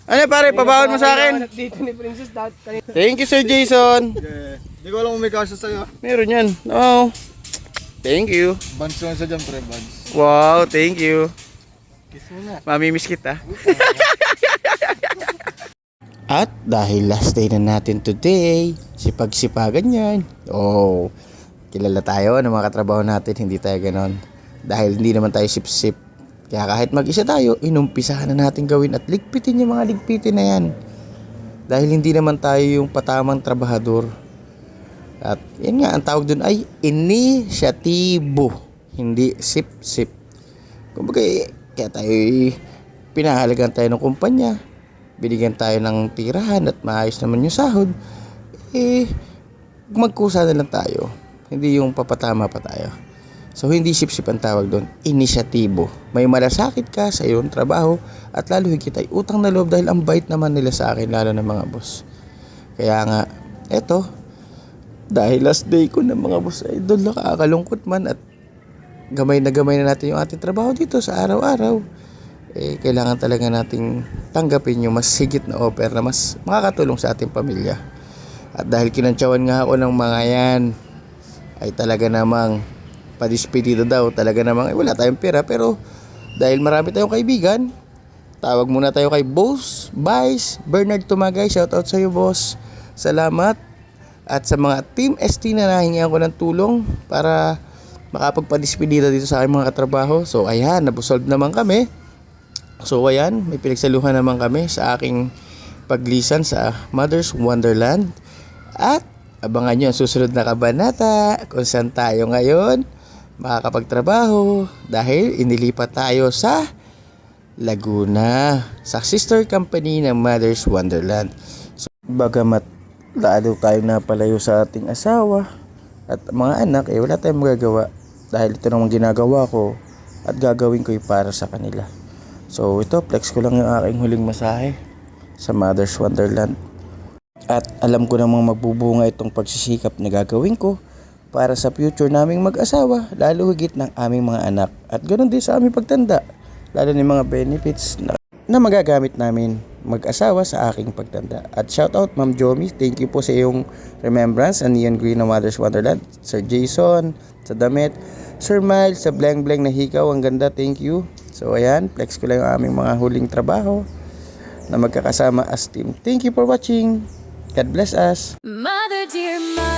Ano pare, pabawon mo sa akin. Dito ni Princess Thank you Sir Jason. Hindi ko alam kung may kasya sa'yo. Meron yan. Oh. Thank you. Buns ko sa dyan, pre, buns. Wow, thank you. Kiss mo na. Mamimiss kita. At dahil last day na natin today, sipag-sipagan yan. Oh, kilala tayo ng mga katrabaho natin, hindi tayo ganon. Dahil hindi naman tayo sip-sip. Kaya kahit mag-isa tayo, inumpisahan na natin gawin at ligpitin yung mga ligpitin na yan. Dahil hindi naman tayo yung patamang trabahador. At yan nga, ang tawag dun ay inisyatibo, hindi sip-sip. Kumbaga, kaya tayo pinahalagan tayo ng kumpanya. Binigyan tayo ng tirahan at maayos naman yung sahod. Magkusa na lang tayo. Hindi yung papatama pa tayo. So, hindi sip-sip ang tawag doon. Inisyatibo. May malasakit ka sa iyong trabaho at lalo higit ay utang na loob dahil ang bait naman nila sa akin, lalo ng mga boss. Kaya nga, eto, dahil last day ko ng mga boss ay doon nakakalungkot man at gamay na natin yung ating trabaho dito sa araw-araw. Kailangan talaga nating tanggapin yung mas higit na offer na mas makakatulong sa ating pamilya. At dahil kinantsawan nga ako ng mga yan, ay talaga namang padispedido daw, talaga namang wala tayong pera, pero dahil marami tayong kaibigan, tawag muna tayo kay Boss Vice Bernard Tumagay. Shoutout sa iyo, boss. Salamat. At sa mga Team ST na nahingihan ko ng tulong para makapagpadispedida dito sa aking mga katrabaho. So ayan, nabusolve naman kami. So ayan, may pinagsaluhan naman kami sa aking paglisan sa Mother's Wonderland. At abangan nyo ang susunod na kabanata kung saan tayo ngayon makakapagtrabaho dahil inilipat tayo sa Laguna sa sister company ng Mother's Wonderland. So, bagamat lalo tayong napalayo sa ating asawa at mga anak, wala tayong magagawa dahil ito namang ginagawa ko at gagawin ko para sa kanila. So ito, flex ko lang yung aking huling masahe sa Mother's Wonderland. At alam ko namang magbubunga itong pagsisikap na gagawin ko para sa future naming mag-asawa, lalo higit ng aming mga anak. At ganoon din sa aming pagtanda, lalo ng mga benefits na magagamit namin mag-asawa sa aking pagtanda. At shoutout Ma'am Jomi, thank you po sa iyong remembrance sa Neon Green ng Mother's Wonderland. Sir Jason, sa damit. Sir Miles, sa blank na hikaw, ang ganda, thank you. So ayan, flex ko lang ang aming mga huling trabaho na magkakasama as team. Thank you for watching. God bless us. Mother, dear mother.